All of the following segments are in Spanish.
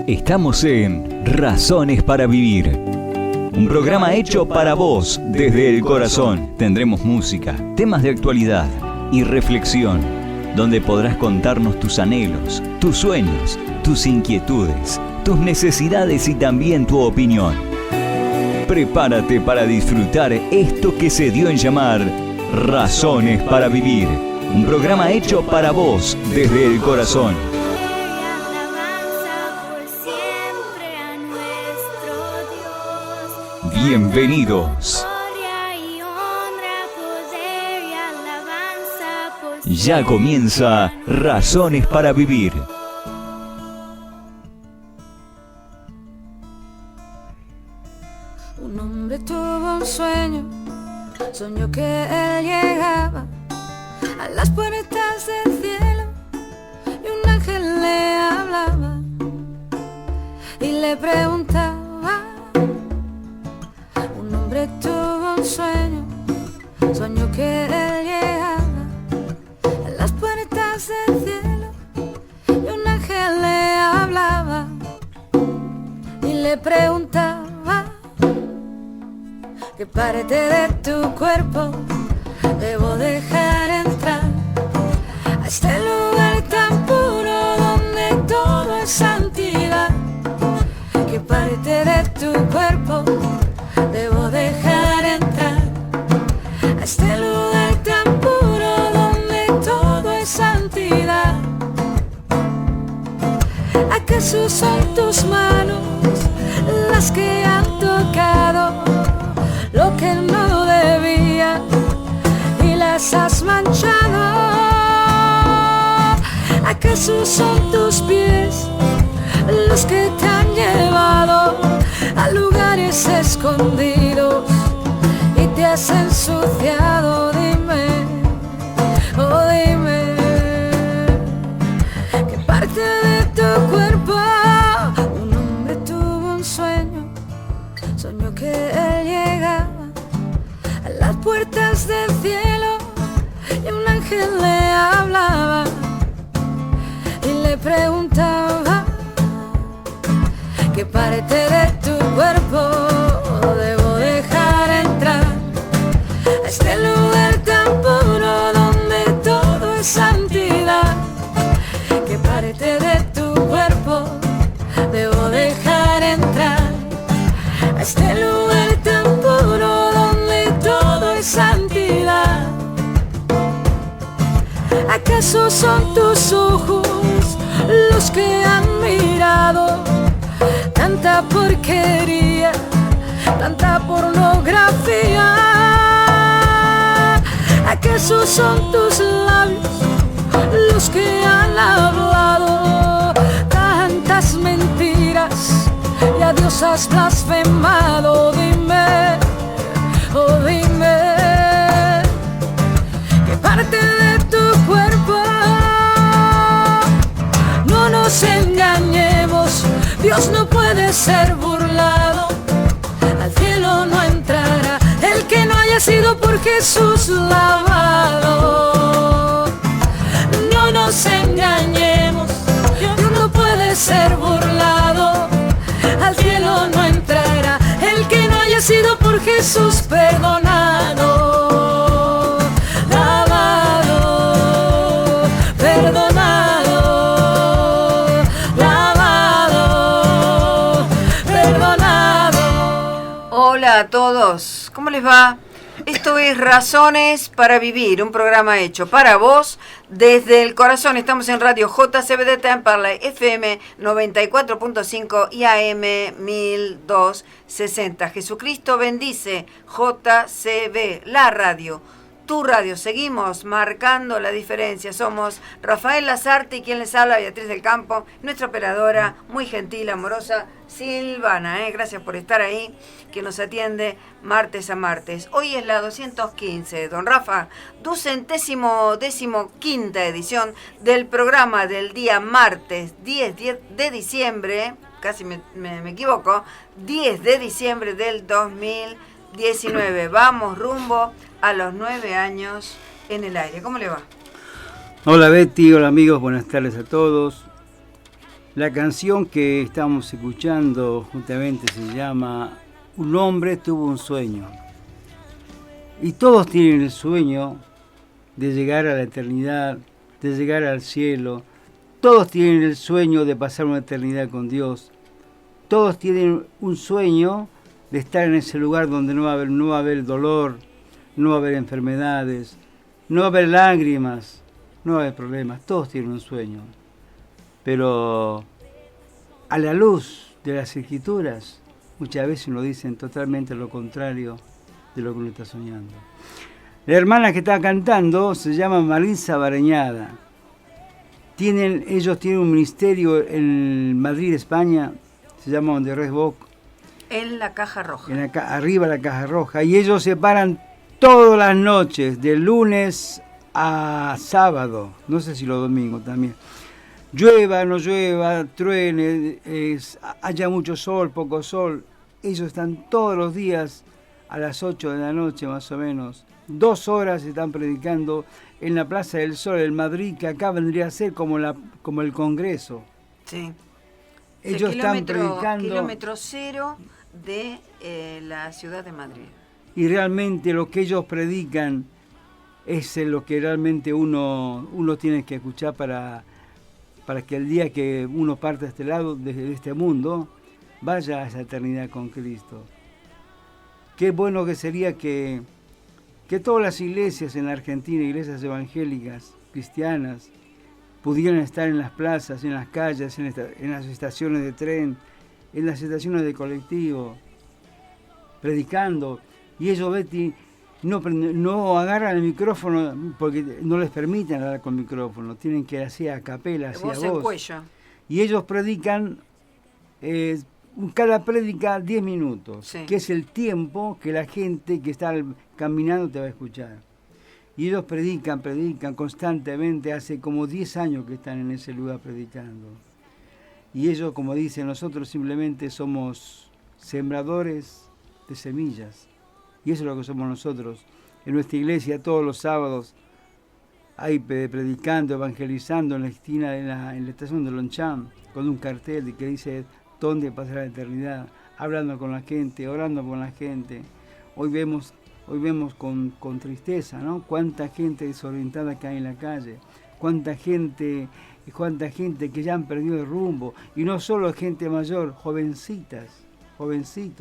Estamos en Razones para Vivir, un programa hecho para vos desde el corazón. Tendremos música, temas de actualidad y reflexión, donde podrás contarnos tus anhelos, tus sueños, tus inquietudes, tus necesidades y también tu opinión. Prepárate para disfrutar esto que se dio en llamar Razones para Vivir, un programa hecho para vos desde el corazón. Bienvenidos. Ya comienza Razones para Vivir. Un hombre tuvo un sueño, soñó que él llegaba a las puertas del cielo y un ángel le hablaba y le preguntaba. Un hombre tuvo un sueño, soñó que él llegaba a las puertas del cielo y un ángel le hablaba y le preguntaba: ¿qué parte de tu cuerpo debo dejar entrar a este lugar tan puro donde todo es santidad? ¿Qué parte de tu cuerpo debo dejar entrar a este lugar tan puro donde todo es santidad? ¿Acaso son tus manos las que han tocado lo que no debía y las has manchado? ¿Acaso son tus pies los que te han llevado a lugares escondidos y te has ensuciado? Dime, oh dime, ¿qué parte de tu cuerpo? Un hombre tuvo un sueño, soñó que él llegaba a las puertas del cielo y un ángel le hablaba y le preguntaba: ¿qué parte de tu cuerpo debo dejar entrar a este lugar tan puro donde todo es santidad? ¿Qué parte de tu cuerpo debo dejar entrar a este lugar tan puro donde todo es santidad? ¿Acaso son tus ojos los que han mirado tanta porquería, tanta pornografía? ¿Acaso son tus labios los que han hablado tantas mentiras y a Dios has blasfemado? Dime, oh dime, ¿qué parte de tu cuerpo? No nos engañemos, Dios no puede ser burlado, al cielo no entrará el que no haya sido por Jesús lavado. No nos engañemos, Dios no puede ser burlado, al cielo no entrará el que no haya sido por Jesús perdonado, lavado, perdonado, lavado, perdonado. Hola a todos, ¿cómo les va? Esto es Razones para Vivir, un programa hecho para vos desde el corazón. Estamos en Radio JCB de Temperley, FM 94.5 y AM 1260. Jesucristo bendice, JCB, la radio. Tu radio, seguimos marcando la diferencia. Somos Rafael Lazarte y quien les habla, Beatriz del Campo, nuestra operadora muy gentil, amorosa, Silvana. Gracias por estar ahí, que nos atiende martes a martes. Hoy es la 215, don Rafa, 215ª edición del programa del día martes 10 de diciembre, casi me equivoco, 10 de diciembre del 2019. Vamos rumbo a los 9 años en el aire. ¿Cómo le va? Hola Betty, hola amigos, buenas tardes a todos. La canción que estamos escuchando justamente se llama Un hombre tuvo un sueño. Y todos tienen el sueño de llegar a la eternidad, de llegar al cielo. Todos tienen el sueño de pasar una eternidad con Dios. Todos tienen un sueño de estar en ese lugar donde no va a haber dolor, no va a haber enfermedades, no va a haber lágrimas, no va a haber problemas. Todos tienen un sueño. Pero a la luz de las Escrituras, muchas veces nos dicen totalmente lo contrario de lo que uno está soñando. La hermana que está cantando se llama Marisa Barañada. Ellos tienen un ministerio en Madrid, España, se llama Donde Res Boc. En la Caja Roja. Arriba la Caja Roja. Y ellos se paran todas las noches, de lunes a sábado, no sé si los domingos también. Llueva, no llueva, truene, haya mucho sol, poco sol. Ellos están todos los días a las 8 de la noche más o menos. 2 horas están predicando en la Plaza del Sol, en Madrid, que acá vendría a ser como el Congreso. Sí. Ellos están predicando. Kilómetro cero de la ciudad de Madrid. Y realmente lo que ellos predican es lo que realmente uno tiene que escuchar para que el día que uno parte de este lado, de este mundo, vaya a esa eternidad con Cristo. Qué bueno que sería que todas las iglesias en la Argentina, iglesias evangélicas, cristianas, pudieran estar en las plazas, en las calles, en las estaciones de tren, en las estaciones de colectivo, predicando. Y ellos, Betty, no agarran el micrófono porque no les permiten hablar con micrófono, tienen que hacer a capela, así a voz. Cuello. Y ellos predican, cada prédica 10 minutos, sí, que es el tiempo que la gente que está caminando te va a escuchar. Y ellos predican constantemente, hace como 10 años que están en ese lugar predicando. Y ellos, como dicen, nosotros simplemente somos sembradores de semillas. Y eso es lo que somos nosotros. En nuestra iglesia todos los sábados hay predicando, evangelizando en la esquina, en la estación de Longchamp, con un cartel que dice dónde pasará la eternidad, hablando con la gente, orando con la gente. Hoy vemos con tristeza, ¿no? Cuánta gente desorientada que hay en la calle, cuánta gente que ya han perdido el rumbo, y no solo gente mayor, jovencitos,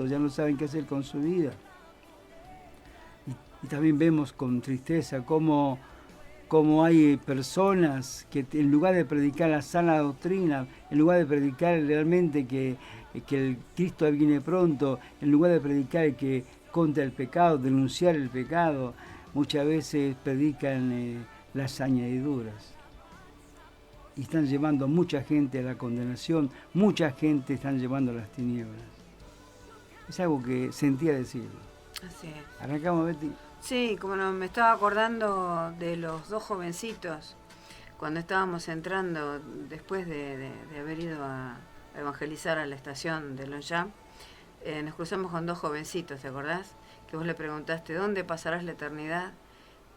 ya no saben qué hacer con su vida. Y también vemos con tristeza cómo hay personas que en lugar de predicar la sana doctrina, en lugar de predicar realmente que el Cristo viene pronto, en lugar de predicar que contra el pecado, denunciar el pecado, muchas veces predican las añadiduras. Y están llevando a mucha gente a la condenación, mucha gente están llevando a las tinieblas. Es algo que sentía decirlo. Así es. ¿Arrancamos, Betty? Sí, como no, me estaba acordando de los 2 jovencitos, cuando estábamos entrando, después de haber ido a evangelizar a la estación de Longchamp, nos cruzamos con 2 jovencitos, ¿te acordás? Que vos le preguntaste, ¿dónde pasarás la eternidad?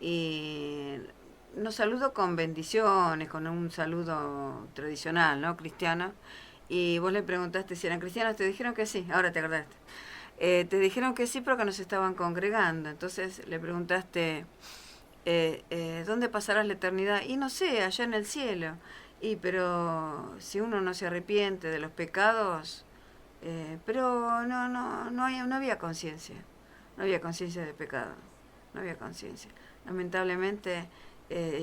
Y nos saludó con bendiciones, con un saludo tradicional, ¿no? Cristiano. Y vos le preguntaste si eran cristianos, te dijeron que sí, ahora te acordaste. Te dijeron que sí, pero que nos estaban congregando. Entonces le preguntaste, ¿dónde pasarás la eternidad? Y no sé, allá en el cielo. Pero si uno no se arrepiente de los pecados, pero no había conciencia. No había conciencia de pecado. No había conciencia. Lamentablemente,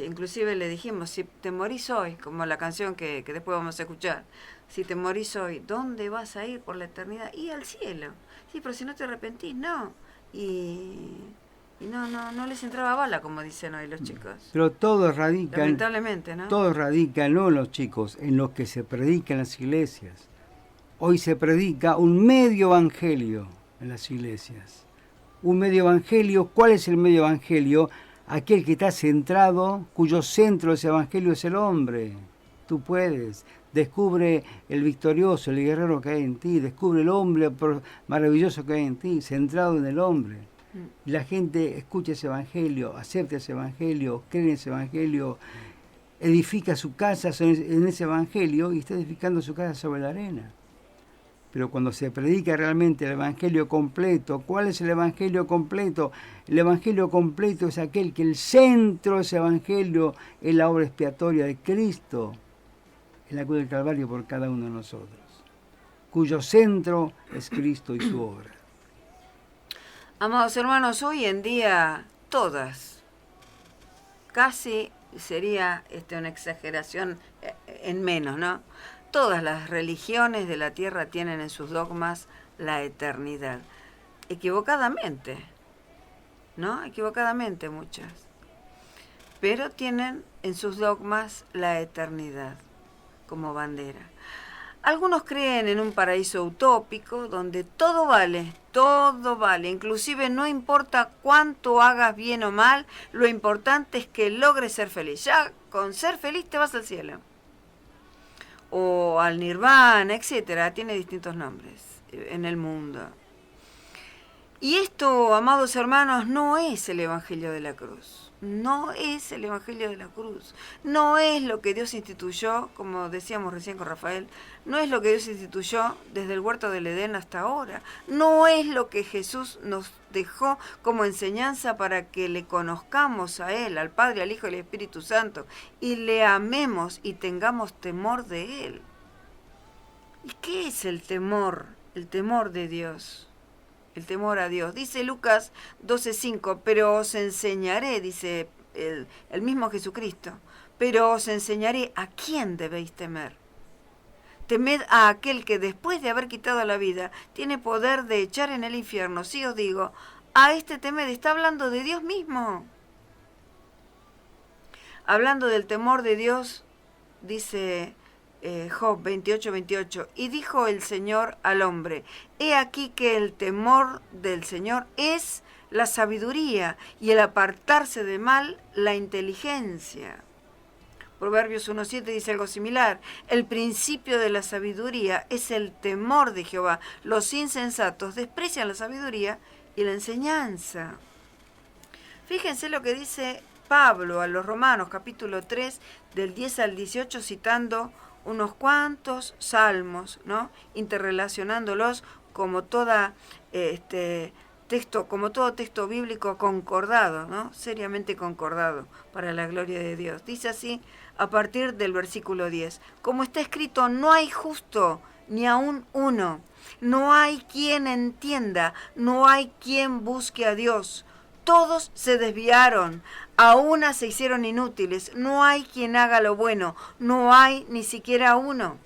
inclusive le dijimos, si te morís hoy, como la canción que después vamos a escuchar, si te morís hoy, ¿dónde vas a ir por la eternidad? Y al cielo. Sí, pero si no te arrepentís, no. Y no les entraba bala, como dicen hoy los chicos. Pero todo radica, lamentablemente, ¿no? Todo radica no en los chicos, en lo que se predica en las iglesias. Hoy se predica un medio evangelio en las iglesias. Un medio evangelio, ¿cuál es el medio evangelio? Aquel que está centrado, cuyo centro de ese evangelio es el hombre. Tú puedes. Descubre el victorioso, el guerrero que hay en ti. Descubre el hombre maravilloso que hay en ti, centrado en el hombre. Y la gente escucha ese evangelio, acepta ese evangelio, cree en ese evangelio edifica su casa en ese evangelio y está edificando su casa sobre la arena. Pero cuando se predica realmente el evangelio completo, ¿cuál es el evangelio completo? El evangelio completo es aquel que el centro de ese evangelio es la obra expiatoria de Cristo en la cruz del Calvario por cada uno de nosotros, cuyo centro es Cristo y su obra. Amados hermanos, hoy en día todas, casi sería una exageración en menos, ¿no? Todas las religiones de la tierra tienen en sus dogmas la eternidad. Equivocadamente, ¿no? Equivocadamente muchas. Pero tienen en sus dogmas la eternidad como bandera. Algunos creen en un paraíso utópico donde todo vale, inclusive no importa cuánto hagas bien o mal, lo importante es que logres ser feliz. Ya con ser feliz te vas al cielo. O al nirvana, etcétera, tiene distintos nombres en el mundo. Y esto, amados hermanos, no es el Evangelio de la Cruz. No es el Evangelio de la Cruz. No es lo que Dios instituyó, como decíamos recién con Rafael, no es lo que Dios instituyó desde el huerto del Edén hasta ahora. No es lo que Jesús nos dejó como enseñanza para que le conozcamos a Él, al Padre, al Hijo y al Espíritu Santo, y le amemos y tengamos temor de Él. ¿Y qué es el temor? El temor de Dios. El temor a Dios. Dice Lucas 12:5, pero os enseñaré, dice el mismo Jesucristo, pero os enseñaré a quién debéis temer. Temed a aquel que después de haber quitado la vida tiene poder de echar en el infierno. Sí os digo, a este temed. Está hablando de Dios mismo. Hablando del temor de Dios, dice Job 28:28, y dijo el Señor al hombre, he aquí que el temor del Señor es la sabiduría y el apartarse de mal la inteligencia. Proverbios 1:7 dice algo similar, el principio de la sabiduría es el temor de Jehová. Los insensatos desprecian la sabiduría y la enseñanza. Fíjense lo que dice Pablo a los Romanos, capítulo 3, del 10 al 18, citando unos cuantos salmos, ¿no? Interrelacionándolos como todo texto bíblico concordado, ¿no? Seriamente concordado para la gloria de Dios. Dice así a partir del versículo 10, como está escrito, no hay justo ni aun uno, no hay quien entienda, no hay quien busque a Dios. Todos se desviaron, a una se hicieron inútiles, no hay quien haga lo bueno, no hay ni siquiera uno.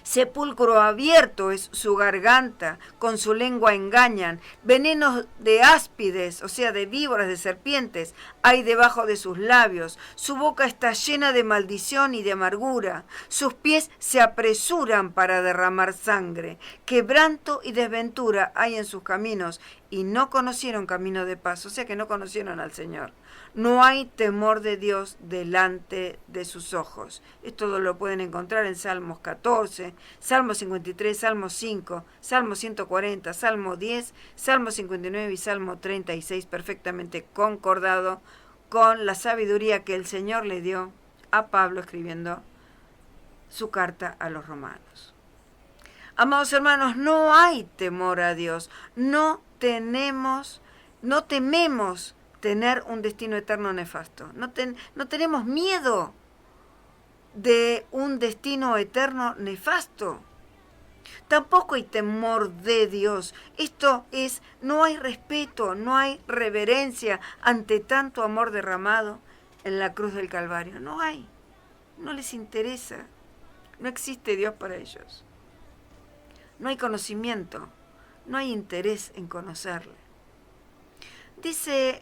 Sepulcro abierto es su garganta, con su lengua engañan, venenos de áspides, o sea, de víboras, de serpientes, hay debajo de sus labios, su boca está llena de maldición y de amargura, sus pies se apresuran para derramar sangre, quebranto y desventura hay en sus caminos, y no conocieron camino de paz, o sea que no conocieron al Señor. No hay temor de Dios delante de sus ojos. Esto lo pueden encontrar en Salmos 14, Salmo 53, Salmo 5, Salmo 140, Salmo 10, Salmo 59 y Salmo 36, perfectamente concordado con la sabiduría que el Señor le dio a Pablo escribiendo su carta a los romanos. Amados hermanos, no hay temor a Dios. No tememos tener un destino eterno nefasto. No tenemos miedo de un destino eterno nefasto. Tampoco hay temor de Dios. Esto es, no hay respeto, no hay reverencia ante tanto amor derramado en la cruz del Calvario. No hay. No les interesa. No existe Dios para ellos. No hay conocimiento. No hay interés en conocerle. Dice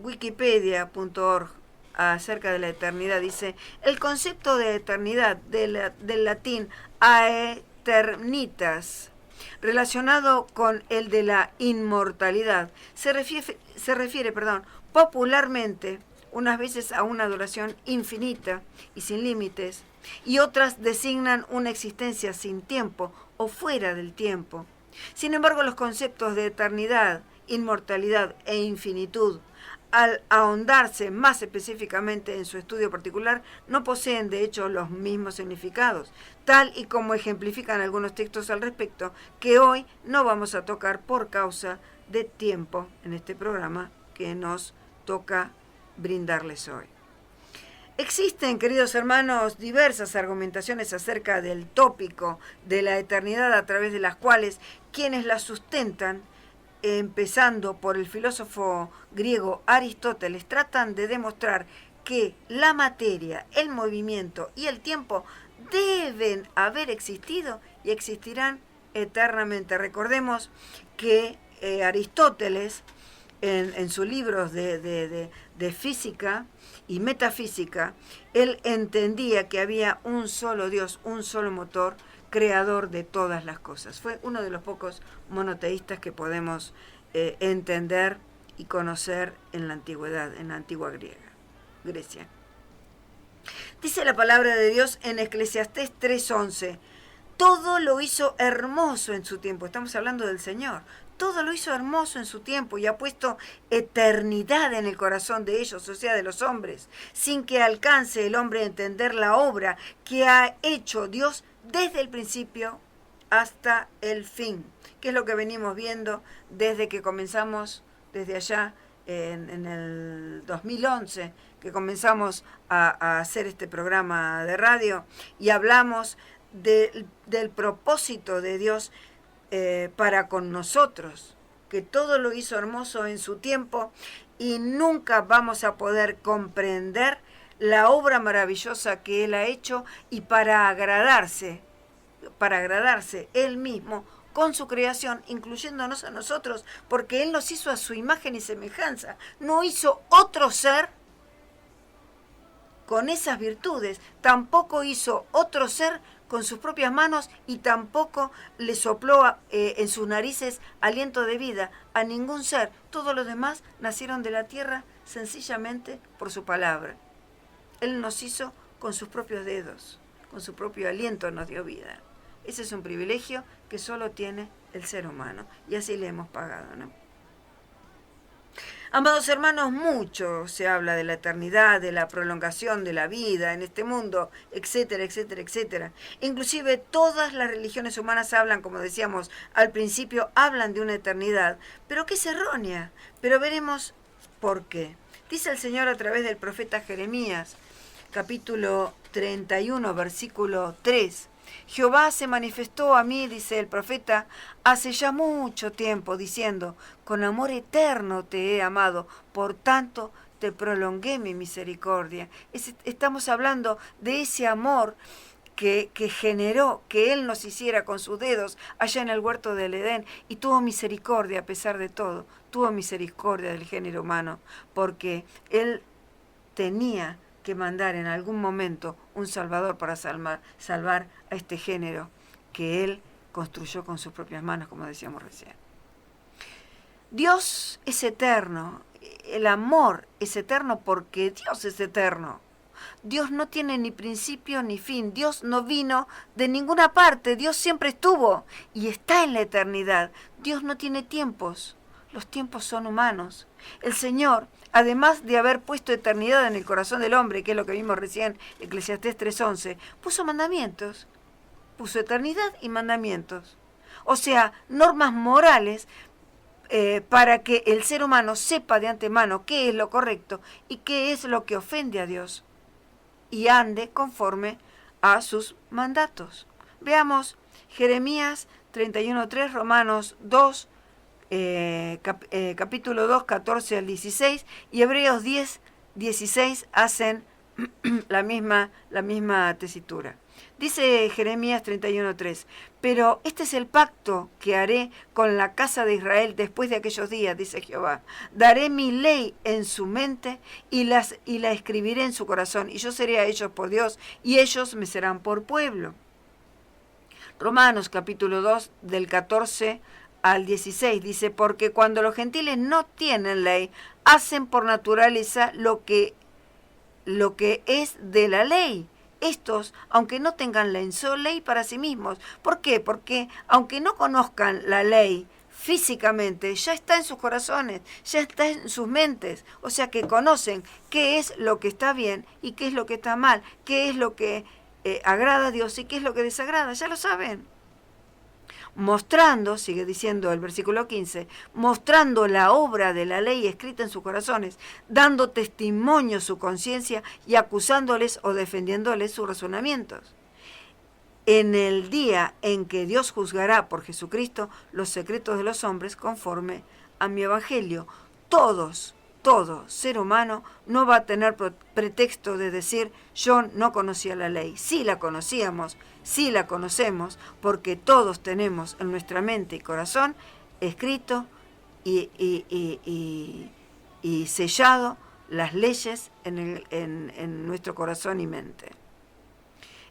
wikipedia.org acerca de la eternidad, dice, el concepto de eternidad del latín aeternitas, relacionado con el de la inmortalidad, se refiere popularmente unas veces a una duración infinita y sin límites, y otras designan una existencia sin tiempo o fuera del tiempo. Sin embargo, los conceptos de eternidad, inmortalidad e infinitud al ahondarse más específicamente en su estudio particular, no poseen de hecho los mismos significados, tal y como ejemplifican algunos textos al respecto, que hoy no vamos a tocar por causa de tiempo en este programa que nos toca brindarles hoy. Existen, queridos hermanos, diversas argumentaciones acerca del tópico de la eternidad a través de las cuales quienes la sustentan, empezando por el filósofo griego Aristóteles, tratan de demostrar que la materia, el movimiento y el tiempo deben haber existido y existirán eternamente. Recordemos que Aristóteles, en sus libros de física y metafísica, él entendía que había un solo Dios, un solo motor, creador de todas las cosas. Fue uno de los pocos monoteístas que podemos entender y conocer en la antigüedad, en la antigua Grecia. Dice la palabra de Dios en Eclesiastés 3:11, todo lo hizo hermoso en su tiempo. Estamos hablando del Señor. Todo lo hizo hermoso en su tiempo y ha puesto eternidad en el corazón de ellos, o sea, de los hombres, sin que alcance el hombre a entender la obra que ha hecho Dios desde el principio hasta el fin, que es lo que venimos viendo desde que comenzamos, desde allá en el 2011, que comenzamos a hacer este programa de radio y hablamos del propósito de Dios para con nosotros, que todo lo hizo hermoso en su tiempo y nunca vamos a poder comprender la obra maravillosa que Él ha hecho y para agradarse Él mismo con su creación, incluyéndonos a nosotros, porque Él nos hizo a su imagen y semejanza, no hizo otro ser con esas virtudes, tampoco hizo otro ser con sus propias manos y tampoco le sopló en sus narices aliento de vida a ningún ser. Todos los demás nacieron de la tierra sencillamente por su palabra. Él nos hizo con sus propios dedos, con su propio aliento nos dio vida. Ese es un privilegio que solo tiene el ser humano y así le hemos pagado, ¿no? Amados hermanos, mucho se habla de la eternidad, de la prolongación de la vida en este mundo, etcétera, etcétera, etcétera. Inclusive todas las religiones humanas hablan, como decíamos al principio, hablan de una eternidad, pero que es errónea. Pero veremos por qué. Dice el Señor a través del profeta Jeremías, capítulo 31, versículo 3. Jehová se manifestó a mí, dice el profeta, hace ya mucho tiempo, diciendo, con amor eterno te he amado, por tanto te prolongué mi misericordia. Estamos hablando de ese amor que generó que Él nos hiciera con sus dedos allá en el huerto del Edén y tuvo misericordia a pesar de todo, tuvo misericordia del género humano, porque Él tenía que mandar en algún momento un Salvador para salvar a este género que Él construyó con sus propias manos, como decíamos recién. Dios es eterno, el amor es eterno porque Dios es eterno. Dios no tiene ni principio ni fin, Dios no vino de ninguna parte, Dios siempre estuvo y está en la eternidad. Dios no tiene tiempos, los tiempos son humanos. El Señor, además de haber puesto eternidad en el corazón del hombre, que es lo que vimos recién, Eclesiastés 3:11, puso mandamientos, puso eternidad y mandamientos. O sea, normas morales para que el ser humano sepa de antemano qué es lo correcto y qué es lo que ofende a Dios y ande conforme a sus mandatos. Veamos Jeremías 31:3, Romanos 2, capítulo 2, 14 al 16 y Hebreos 10, 16 hacen la misma tesitura. Dice Jeremías 31:3, pero este es el pacto que haré con la casa de Israel después de aquellos días, dice Jehová. Daré mi ley en su mente y la escribiré en su corazón, y yo seré a ellos por Dios, y ellos me serán por pueblo. Romanos capítulo 2, del 14 al 16, dice, porque cuando los gentiles no tienen ley, hacen por naturaleza lo que es de la ley. Estos, aunque no tengan ley, son ley para sí mismos. ¿Por qué? Porque aunque no conozcan la ley físicamente, ya está en sus corazones, ya está en sus mentes. O sea que conocen qué es lo que está bien y qué es lo que está mal, qué es lo que agrada a Dios y qué es lo que desagrada, ya lo saben. Mostrando, sigue diciendo el versículo 15, mostrando la obra de la ley escrita en sus corazones, dando testimonio su conciencia y acusándoles o defendiéndoles sus razonamientos. En el día en que Dios juzgará por Jesucristo los secretos de los hombres conforme a mi evangelio, todo ser humano no va a tener pretexto de decir yo no conocía la ley. Sí la conocíamos, sí la conocemos, porque todos tenemos en nuestra mente y corazón escrito y sellado las leyes en nuestro corazón y mente.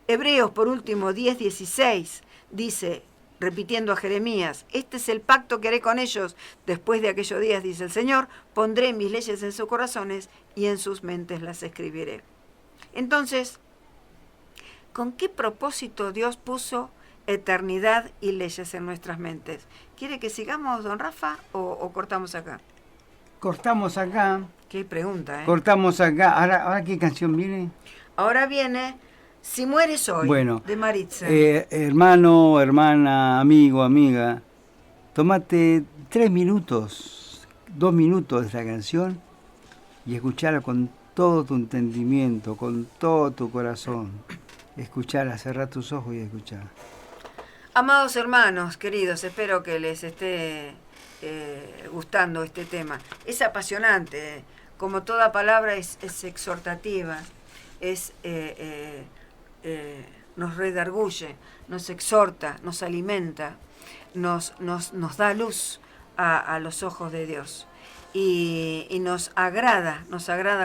Hebreos, por último, 10:16, dice, repitiendo a Jeremías, este es el pacto que haré con ellos después de aquellos días, dice el Señor, pondré mis leyes en sus corazones y en sus mentes las escribiré. Entonces, ¿con qué propósito Dios puso eternidad y leyes en nuestras mentes? ¿Quiere que sigamos, don Rafa, o cortamos acá? Cortamos acá. Qué pregunta, ¿eh? Cortamos acá. ¿Ahora qué canción viene? Ahora viene Si mueres hoy, bueno, de Maritza. Hermano, hermana, amigo, amiga, tómate 3 minutos, 2 minutos de esta canción y escucharla con todo tu entendimiento, con todo tu corazón. Escucharla, cerrar tus ojos y escuchar. Amados hermanos, queridos, espero que les esté gustando este tema. Es apasionante, como toda palabra es exhortativa, nos redarguye, nos exhorta, nos alimenta, nos da luz a los ojos de Dios. Y nos agrada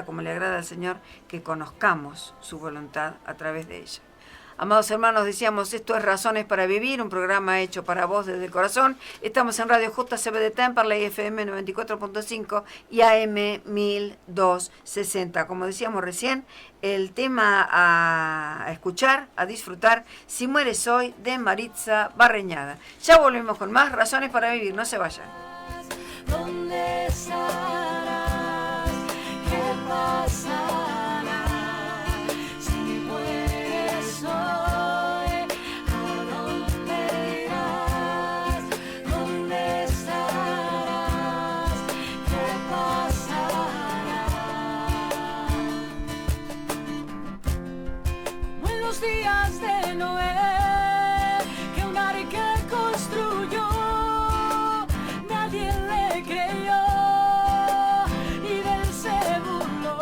como le agrada al Señor que conozcamos su voluntad a través de ella. Amados hermanos, decíamos, esto es Razones para Vivir, un programa hecho para vos desde el corazón. Estamos en Radio JCB de Temperley, FM 94.5 y AM 1260. Como decíamos recién, el tema a escuchar, a disfrutar, Si mueres hoy, de Maritza Barreñada. Ya volvemos con más Razones para Vivir, no se vayan. ¿Dónde estarás? ¿Qué pasará? Si mueres hoy, ¿a dónde irás? ¿Dónde estarás? ¿Qué pasará? Como en los días de Noé, que un arca construyó, nadie le creyó y de él se burló.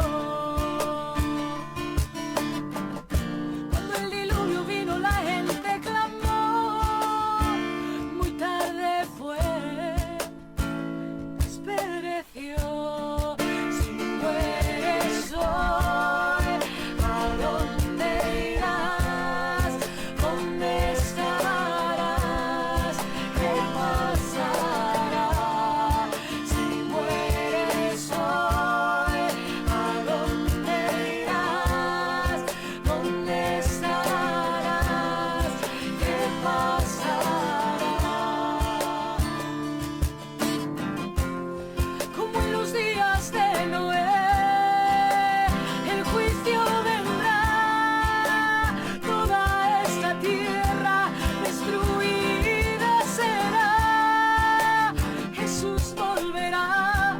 Cuando el diluvio vino, la gente clamó, muy tarde fue, despereció. Si mueres hoy, ¿a dónde irás? ¿Dónde estarás? ¿Qué pasará? Si mueres hoy, ¿a dónde irás? ¿Dónde estarás? ¿Qué pasará? Como en los días de Noé, el juicio vendrá, toda esta tierra destruida será. Jesús volverá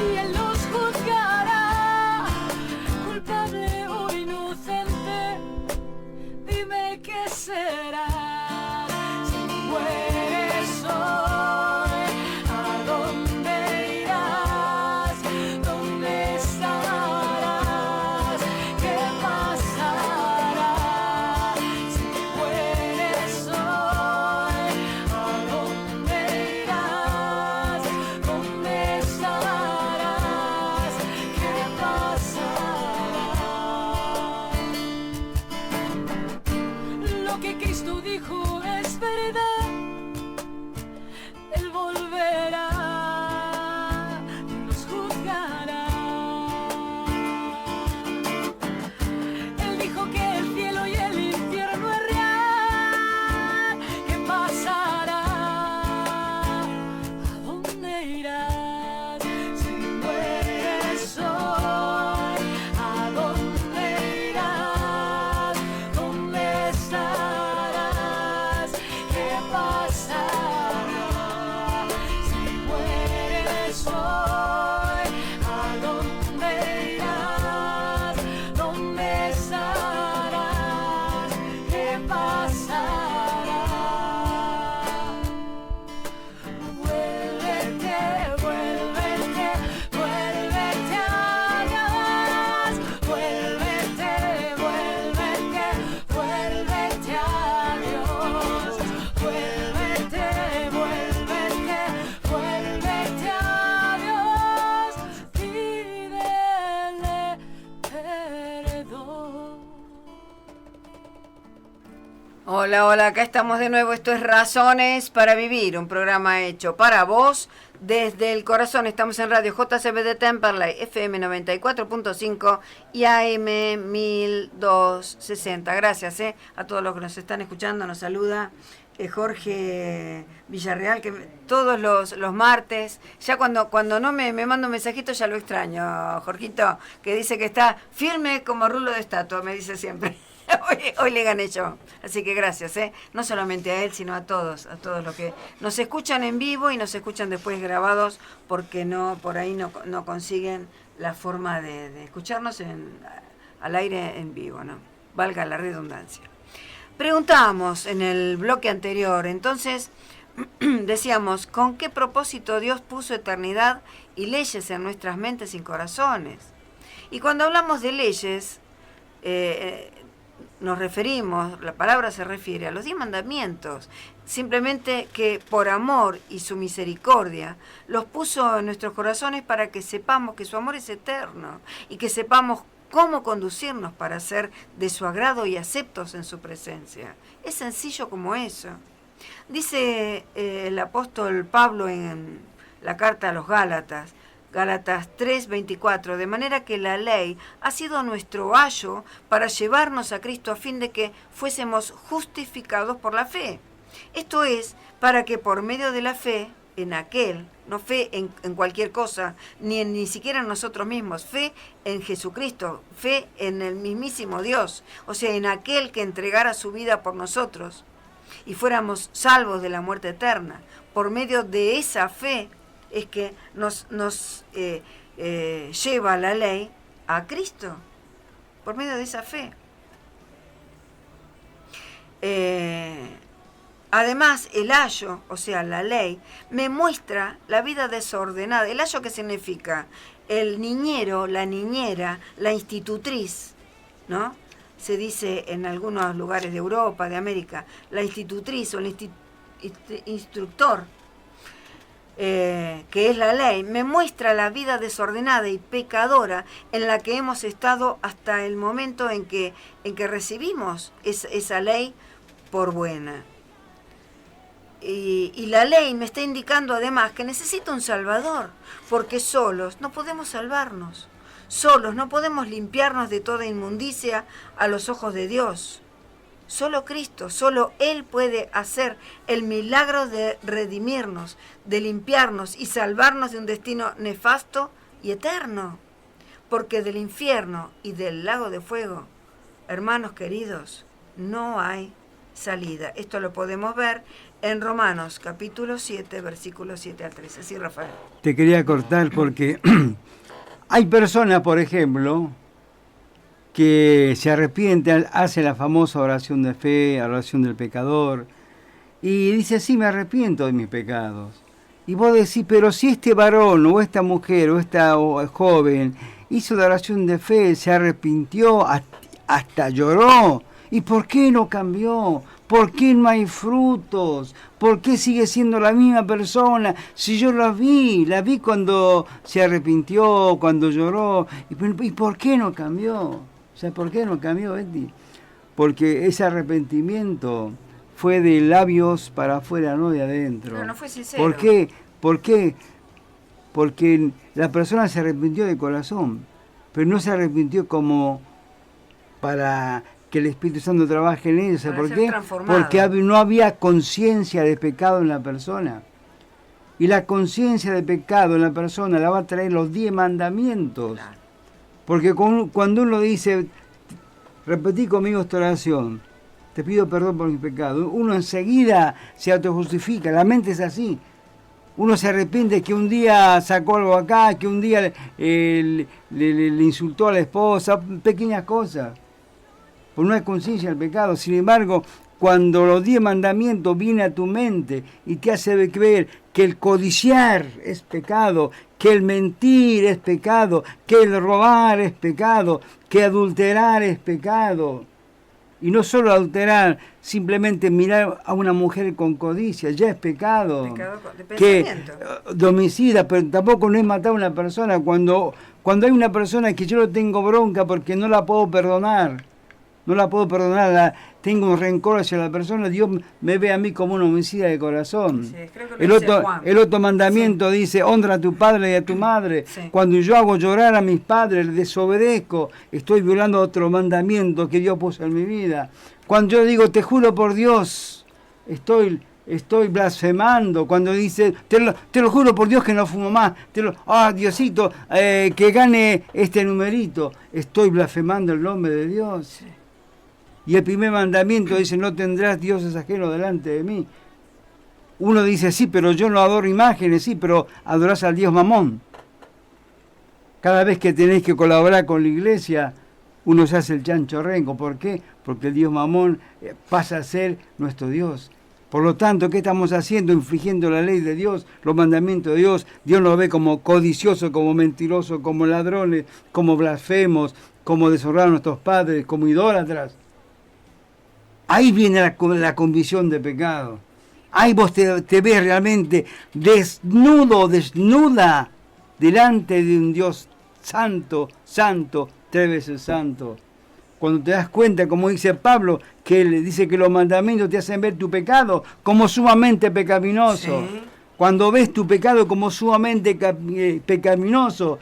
y Él los juzgará, culpable o inocente, dime qué será. Si mueres hoy, ¿a dónde irás? ¿Dónde estarás? ¿Qué pasará? Si mueres hoy, ¿a dónde irás? ¿Dónde estarás? ¿Qué pasará? Lo que Cristo dijo es verdad, Él volverá y nos juzgará. Él dijo que el cielo y el infierno es real. ¿Qué pasará? Hola, hola, acá estamos de nuevo. Esto es Razones para Vivir, un programa hecho para vos desde el corazón. Estamos en Radio JCB de Temperley, FM 94.5 y AM 1260. Gracias a todos los que nos están escuchando. Nos saluda Jorge Villarreal, que todos los martes, ya cuando no me manda un mensajito ya lo extraño, Jorgito, que dice que está firme como rulo de estatua, me dice siempre. Hoy le gané yo, así que gracias, no solamente a él, sino a todos los que nos escuchan en vivo y nos escuchan después grabados, porque por ahí no consiguen la forma de escucharnos al aire en vivo, ¿no? Valga la redundancia. Preguntábamos en el bloque anterior, entonces, decíamos, ¿con qué propósito Dios puso eternidad y leyes en nuestras mentes y corazones? Y cuando hablamos de leyes, nos referimos, la palabra se refiere a los 10 mandamientos, simplemente que por amor y su misericordia los puso en nuestros corazones para que sepamos que su amor es eterno y que sepamos cómo conducirnos para ser de su agrado y aceptos en su presencia. Es sencillo como eso. Dice el apóstol Pablo en la carta a los Gálatas, Gálatas 3:24, de manera que la ley ha sido nuestro ayo para llevarnos a Cristo a fin de que fuésemos justificados por la fe. Esto es, para que por medio de la fe en aquel, no fe en cualquier cosa, ni siquiera en nosotros mismos, fe en Jesucristo, fe en el mismísimo Dios, o sea, en aquel que entregara su vida por nosotros y fuéramos salvos de la muerte eterna. Por medio de esa fe es que nos lleva la ley a Cristo, por medio de esa fe. Además, el ayo, o sea, la ley, me muestra la vida desordenada. ¿El ayo qué significa? El niñero, la niñera, la institutriz, ¿no? Se dice en algunos lugares de Europa, de América, la institutriz o el instructor, que es la ley, me muestra la vida desordenada y pecadora en la que hemos estado hasta el momento en que recibimos esa ley por buena. Y la ley me está indicando además que necesito un salvador, porque solos no podemos salvarnos, solos no podemos limpiarnos de toda inmundicia a los ojos de Dios. Solo Cristo, solo Él puede hacer el milagro de redimirnos, de limpiarnos y salvarnos de un destino nefasto y eterno. Porque del infierno y del lago de fuego, hermanos queridos, no hay salida. Esto lo podemos ver en Romanos capítulo 7, versículos 7 al 13. Sí, Rafael. Te quería cortar porque hay personas, por ejemplo, que se arrepienten, hace la famosa oración de fe, oración del pecador, y dice, sí, me arrepiento de mis pecados. Y vos decís, pero si este varón, o esta mujer, o esta joven, hizo la oración de fe, se arrepintió, hasta lloró, ¿y por qué no cambió? ¿Por qué no hay frutos? ¿Por qué sigue siendo la misma persona? Si yo la vi cuando se arrepintió, cuando lloró, ¿y por qué no cambió? ¿Sabes por qué no cambió, Betty? Porque ese arrepentimiento fue de labios para afuera, no de adentro. No fue sincero. ¿Por qué? Porque la persona se arrepintió de corazón, pero no se arrepintió como para que el Espíritu Santo trabaje en ella. ¿Sabes por qué? Porque no había conciencia de pecado en la persona. Y la conciencia de pecado en la persona la va a traer los 10 mandamientos. Claro. Porque cuando uno dice, repetí conmigo esta oración, te pido perdón por mis pecados, uno enseguida se autojustifica, la mente es así. Uno se arrepiente que un día sacó algo acá, que un día le insultó a la esposa, pequeñas cosas. Pues no hay conciencia del pecado. Sin embargo, cuando los 10 mandamientos vienen a tu mente y te hace creer que el codiciar es pecado, que el mentir es pecado, que el robar es pecado, que adulterar es pecado. Y no solo adulterar, simplemente mirar a una mujer con codicia, ya es pecado. Pecado de pensamiento. De homicida, pero tampoco no es matar a una persona. Cuando hay una persona que yo no tengo bronca porque no la puedo perdonar, no la puedo perdonar, tengo un rencor hacia la persona, Dios me ve a mí como un homicida de corazón. Sí, creo que lo dice Juan. El otro mandamiento dice, honra a tu padre y a tu madre. Sí. Cuando yo hago llorar a mis padres, les desobedezco, estoy violando otro mandamiento que Dios puso en mi vida. Cuando yo digo, te juro por Dios, estoy blasfemando. Cuando dice, te lo juro por Dios que no fumo más, Diosito, que gane este numerito, estoy blasfemando el nombre de Dios. Sí. Y el primer mandamiento dice, no tendrás dioses ajenos delante de mí. Uno dice, sí, pero yo no adoro imágenes, sí, pero adorás al Dios Mamón. Cada vez que tenéis que colaborar con la iglesia, uno se hace el chancho renco. ¿Por qué? Porque el Dios Mamón pasa a ser nuestro Dios. Por lo tanto, ¿qué estamos haciendo? Infringiendo la ley de Dios, los mandamientos de Dios. Dios nos ve como codiciosos, como mentirosos, como ladrones, como blasfemos, como deshonrar a nuestros padres, como idólatras. Ahí viene la convicción de pecado. Ahí vos te ves realmente desnudo, desnuda, delante de un Dios santo, santo, 3 veces santo. Cuando te das cuenta, como dice Pablo, que él dice que los mandamientos te hacen ver tu pecado como sumamente pecaminoso. Sí. Cuando ves tu pecado como sumamente pecaminoso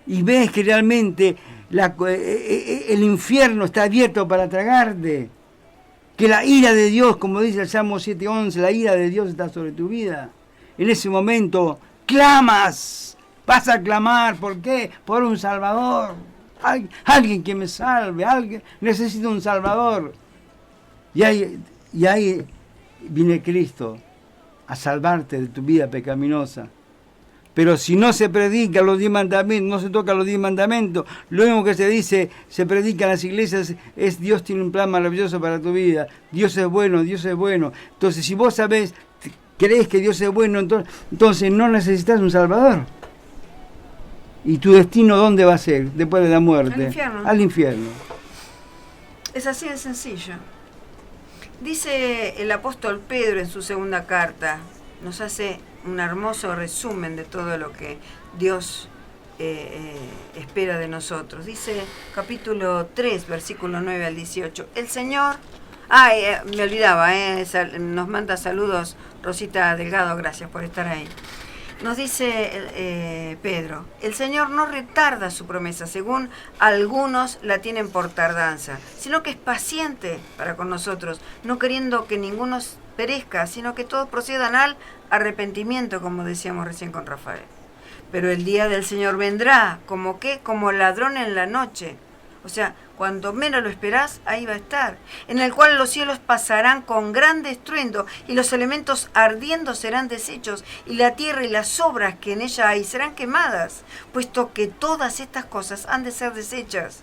y ves que realmente el infierno está abierto para tragarte, que la ira de Dios, como dice el Salmo 7:11, la ira de Dios está sobre tu vida. En ese momento clamas, vas a clamar, ¿por qué? Por un Salvador. Alguien que me salve, necesito un Salvador. Y ahí viene Cristo a salvarte de tu vida pecaminosa. Pero si no se predican los 10 mandamientos, no se tocan los 10 mandamientos, lo único que se dice, se predica en las iglesias, es Dios tiene un plan maravilloso para tu vida. Dios es bueno, Dios es bueno. Entonces, si vos sabés, crees que Dios es bueno, entonces no necesitas un Salvador. ¿Y tu destino dónde va a ser después de la muerte? Al infierno. Al infierno. Es así de sencillo. Dice el apóstol Pedro en su segunda carta, nos hace un hermoso resumen de todo lo que Dios espera de nosotros. Dice capítulo 3, versículo 9 al 18. El Señor... me olvidaba, nos manda saludos Rosita Delgado, gracias por estar ahí. Nos dice Pedro, el Señor no retarda su promesa, según algunos la tienen por tardanza, sino que es paciente para con nosotros, no queriendo que ninguno perezca, sino que todos procedan al arrepentimiento, como decíamos recién con Rafael. Pero el día del Señor vendrá, ¿como qué? Como ladrón en la noche. O sea, cuando menos lo esperás, ahí va a estar. En el cual los cielos pasarán con gran estruendo, y los elementos ardiendo serán deshechos, y la tierra y las obras que en ella hay serán quemadas, puesto que todas estas cosas han de ser deshechas.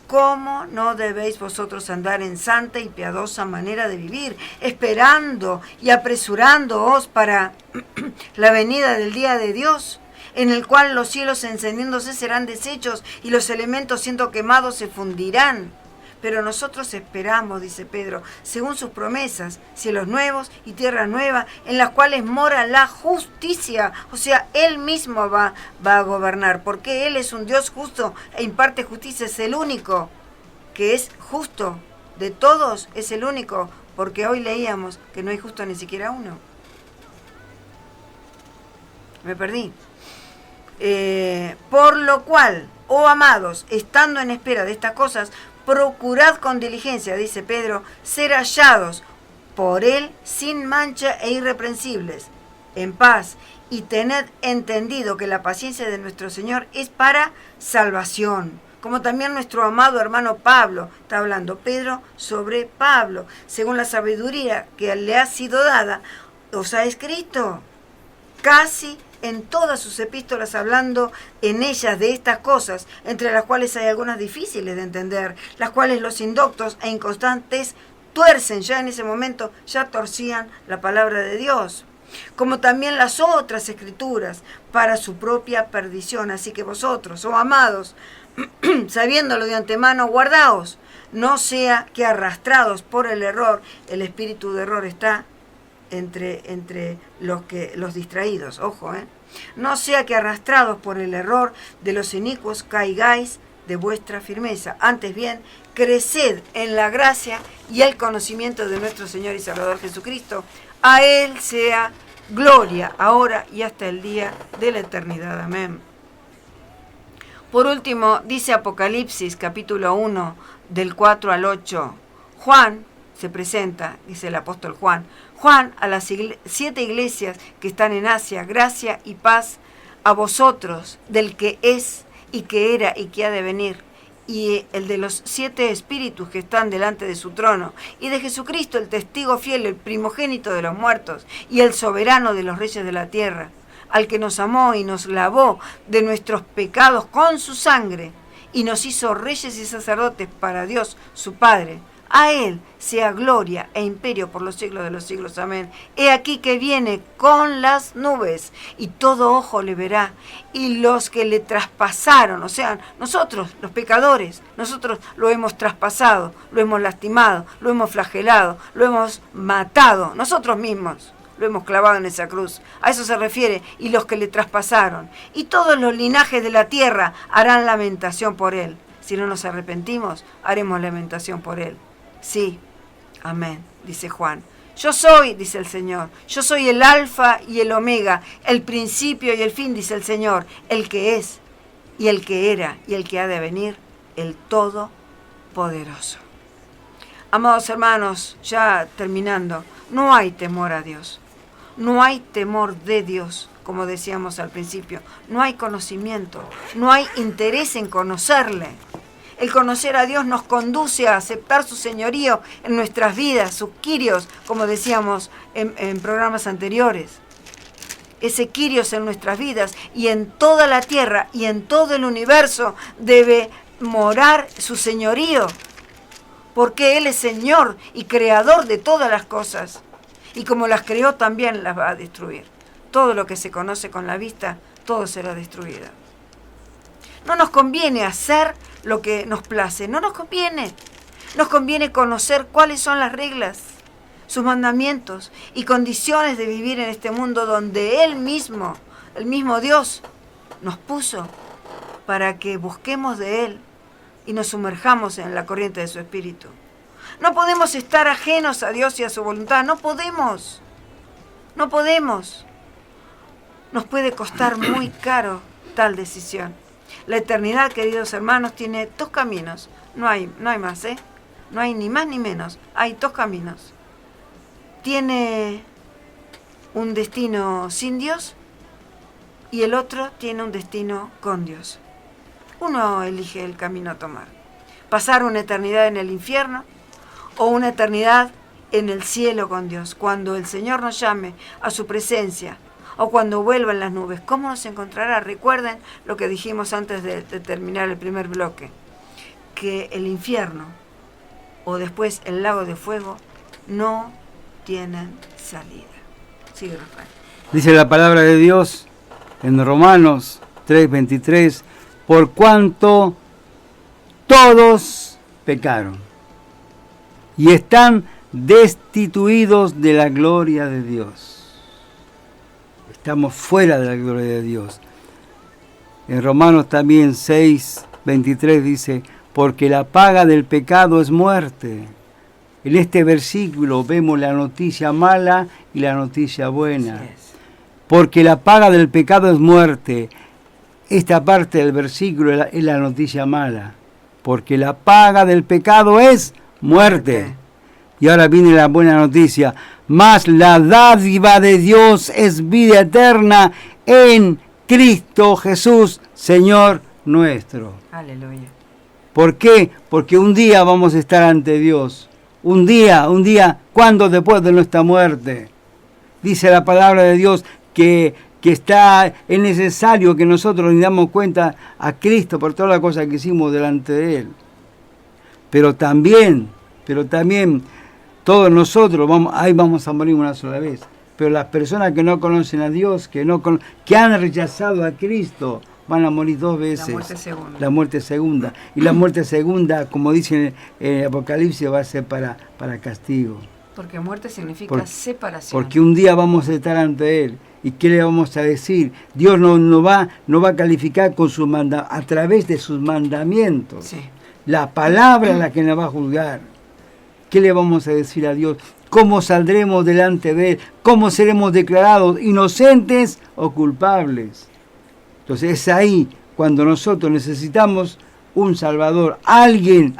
¿Cómo no debéis vosotros andar en santa y piadosa manera de vivir, esperando y apresurándoos para la venida del día de Dios, en el cual los cielos encendiéndose serán deshechos y los elementos siendo quemados se fundirán? Pero nosotros esperamos, dice Pedro, según sus promesas, cielos nuevos y tierra nueva, en las cuales mora la justicia. O sea, Él mismo va a gobernar, porque Él es un Dios justo e imparte justicia. Es el único que es justo. De todos es el único, porque hoy leíamos que no hay justo ni siquiera uno. Me perdí. Por lo cual, oh amados, estando en espera de estas cosas, procurad con diligencia, dice Pedro, ser hallados por Él sin mancha e irreprensibles, en paz, y tened entendido que la paciencia de nuestro Señor es para salvación. Como también nuestro amado hermano Pablo, está hablando Pedro sobre Pablo, según la sabiduría que le ha sido dada, os ha escrito casi en todas sus epístolas, hablando en ellas de estas cosas, entre las cuales hay algunas difíciles de entender, las cuales los indoctos e inconstantes tuercen. Ya en ese momento ya torcían la palabra de Dios, como también las otras escrituras, para su propia perdición. Así que vosotros, oh amados, sabiéndolo de antemano, guardaos, no sea que arrastrados por el error, el espíritu de error está entre los distraídos, ojo, no sea que arrastrados por el error de los inicuos caigáis de vuestra firmeza. Antes bien, creced en la gracia y el conocimiento de nuestro Señor y Salvador Jesucristo. A Él sea gloria, ahora y hasta el día de la eternidad. Amén. Por último, dice Apocalipsis, capítulo 1, del 4 al 8. Juan se presenta, dice el apóstol Juan. Juan, a las 7 iglesias que están en Asia, gracia y paz a vosotros, del que es y que era y que ha de venir, y el de los 7 espíritus que están delante de su trono, y de Jesucristo, el testigo fiel, el primogénito de los muertos, y el soberano de los reyes de la tierra, al que nos amó y nos lavó de nuestros pecados con su sangre, y nos hizo reyes y sacerdotes para Dios, su Padre. A Él sea gloria e imperio por los siglos de los siglos. Amén. He aquí que viene con las nubes, y todo ojo le verá, y los que le traspasaron, o sea, nosotros, los pecadores, nosotros lo hemos traspasado, lo hemos lastimado, lo hemos flagelado, lo hemos matado, nosotros mismos lo hemos clavado en esa cruz. A eso se refiere, y los que le traspasaron. Y todos los linajes de la tierra harán lamentación por Él. Si no nos arrepentimos, haremos lamentación por Él. Sí, amén, dice Juan. Yo soy, dice el Señor, yo soy el alfa y el omega, el principio y el fin, dice el Señor, el que es, y el que era, y el que ha de venir, el Todopoderoso. Amados hermanos, ya terminando, no hay temor a Dios, no hay temor de Dios, como decíamos al principio, no hay conocimiento, no hay interés en conocerle. El conocer a Dios nos conduce a aceptar su señorío en nuestras vidas, sus quirios, como decíamos en programas anteriores. Ese quirios en nuestras vidas y en toda la tierra y en todo el universo debe morar su señorío, porque Él es Señor y creador de todas las cosas. Y como las creó, también las va a destruir. Todo lo que se conoce con la vista, todo será destruido. No nos conviene hacer lo que nos place, no nos conviene. Nos conviene conocer cuáles son las reglas, sus mandamientos y condiciones de vivir en este mundo donde Él mismo, el mismo Dios, nos puso para que busquemos de Él y nos sumerjamos en la corriente de su Espíritu. No podemos estar ajenos a Dios y a su voluntad, no podemos. Nos puede costar muy caro tal decisión. La eternidad, queridos hermanos, tiene 2 caminos. No hay más, ¿eh? No hay ni más ni menos. Hay 2 caminos. Tiene un destino sin Dios y el otro tiene un destino con Dios. Uno elige el camino a tomar. Pasar una eternidad en el infierno o una eternidad en el cielo con Dios. Cuando el Señor nos llame a su presencia, o cuando vuelvan las nubes, ¿cómo nos encontrará? Recuerden lo que dijimos antes de terminar el primer bloque, que el infierno o después el lago de fuego no tienen salida. Sigue, Rafael. Dice la palabra de Dios en Romanos 3:23, por cuanto todos pecaron y están destituidos de la gloria de Dios. Estamos fuera de la gloria de Dios. En Romanos también 6:23 dice, porque la paga del pecado es muerte. En este versículo vemos la noticia mala y la noticia buena. Porque la paga del pecado es muerte. Esta parte del versículo es la noticia mala. Porque la paga del pecado es muerte. Y ahora viene la buena noticia. Mas la dádiva de Dios es vida eterna en Cristo Jesús, Señor nuestro. Aleluya. ¿Por qué? Porque un día vamos a estar ante Dios. Un día, ¿cuándo? Después de nuestra muerte. Dice la palabra de Dios que es necesario que nosotros nos damos cuenta a Cristo por todas las cosas que hicimos delante de Él. Pero también, todos nosotros vamos a morir una sola vez. Pero las personas que no conocen a Dios, que han rechazado a Cristo, van a morir 2 veces. La muerte segunda. Y la muerte segunda, como dice en el Apocalipsis, va a ser para castigo. Porque muerte significa separación. Porque un día vamos a estar ante Él. ¿Y qué le vamos a decir? Dios no va a calificar con a través de sus mandamientos. Sí. La palabra es la que nos va a juzgar. ¿Qué le vamos a decir a Dios? ¿Cómo saldremos delante de Él? ¿Cómo seremos declarados inocentes o culpables? Entonces es ahí cuando nosotros necesitamos un Salvador, alguien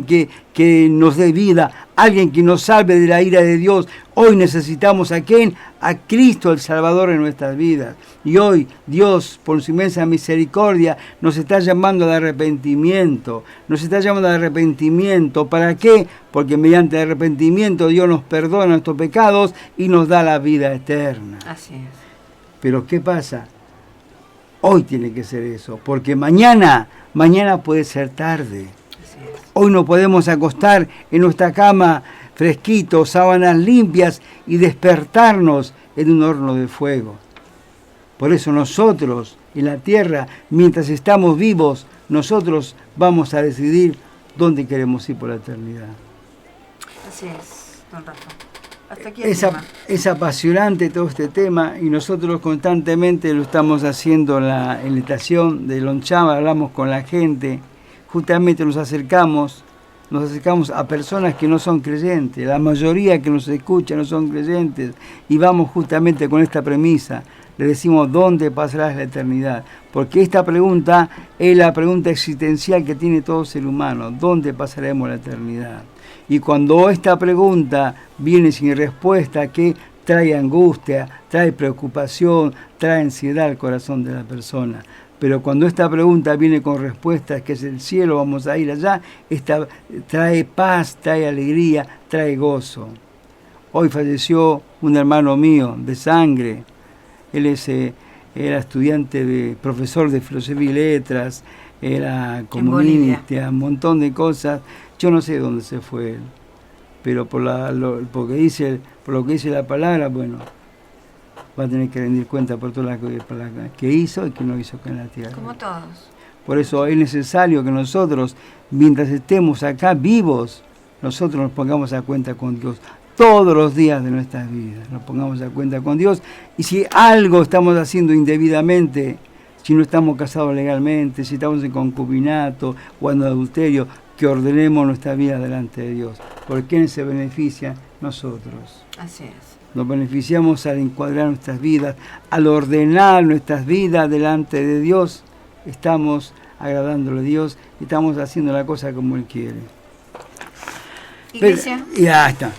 que nos dé vida, alguien que nos salve de la ira de Dios. Hoy necesitamos ¿a quién? A Cristo el Salvador en nuestras vidas. Y hoy Dios, por su inmensa misericordia, nos está llamando al arrepentimiento. Nos está llamando al arrepentimiento. ¿Para qué? Porque mediante el arrepentimiento Dios nos perdona nuestros pecados y nos da la vida eterna. Así es. Pero ¿qué pasa? Hoy tiene que ser eso, porque mañana puede ser tarde. Hoy no podemos acostar en nuestra cama fresquitos, sábanas limpias y despertarnos en un horno de fuego. Por eso nosotros en la tierra, mientras estamos vivos, nosotros vamos a decidir dónde queremos ir por la eternidad. Así es, don Rafa. Hasta aquí es apasionante todo este tema y nosotros constantemente lo estamos haciendo en la estación de Lonchama, hablamos con la gente, justamente nos acercamos a personas que no son creyentes, la mayoría que nos escucha no son creyentes y vamos justamente con esta premisa, le decimos ¿dónde pasarás la eternidad? Porque esta pregunta es la pregunta existencial que tiene todo ser humano, ¿dónde pasaremos la eternidad? Y cuando esta pregunta viene sin respuesta, que trae angustia, trae preocupación, trae ansiedad al corazón de la persona. Pero cuando esta pregunta viene con respuestas, que es el cielo, vamos a ir allá, esta trae paz, trae alegría, trae gozo. Hoy falleció un hermano mío de sangre. Él era estudiante, profesor de filosofía y letras, era comunista, un montón de cosas. Yo no sé dónde se fue él, pero por lo que dice la palabra, bueno, va a tener que rendir cuenta por todas las que hizo y que no hizo acá en la tierra. Como todos. Por eso es necesario que nosotros, mientras estemos acá vivos, nosotros nos pongamos a cuenta con Dios. Todos los días de nuestras vidas nos pongamos a cuenta con Dios. Y si algo estamos haciendo indebidamente, si no estamos casados legalmente, si estamos en concubinato o en adulterio, que ordenemos nuestra vida delante de Dios. ¿Por quién se beneficia? Nosotros. Así es. Nos beneficiamos al encuadrar nuestras vidas, al ordenar nuestras vidas delante de Dios. Estamos agradándole a Dios y estamos haciendo la cosa como Él quiere. Iglesia. Ya está.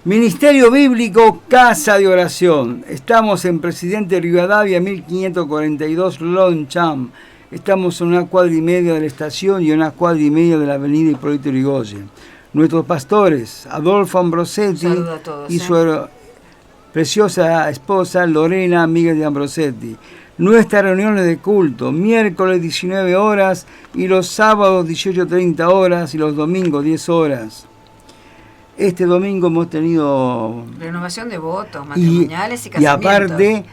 Ministerio Bíblico Casa de Oración. Estamos en Presidente Rivadavia 1542 Loncham. Estamos en 1 cuadra y media de la estación y 1 cuadra y media de la avenida Hipólito Yrigoyen. Nuestros pastores, Adolfo Ambrosetti y su preciosa esposa Lorena, amiga de Ambrosetti. Nuestras reuniones de culto, miércoles 19 horas y los sábados 18:30 horas y los domingos 10 horas. Este domingo hemos tenido renovación de votos, matrimoniales y casamientos. Y aparte,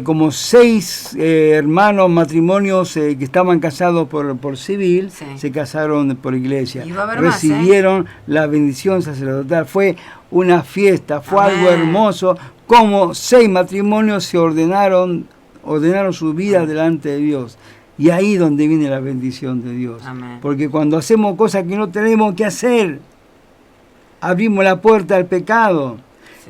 como 6 hermanos matrimonios que estaban casados por civil, sí, se casaron por iglesia. Recibieron la bendición sacerdotal. Fue una fiesta, fue algo hermoso, como 6 matrimonios se ordenaron su vida delante de Dios. Y ahí donde viene la bendición de Dios. Amén. Porque cuando hacemos cosas que no tenemos que hacer, abrimos la puerta al pecado.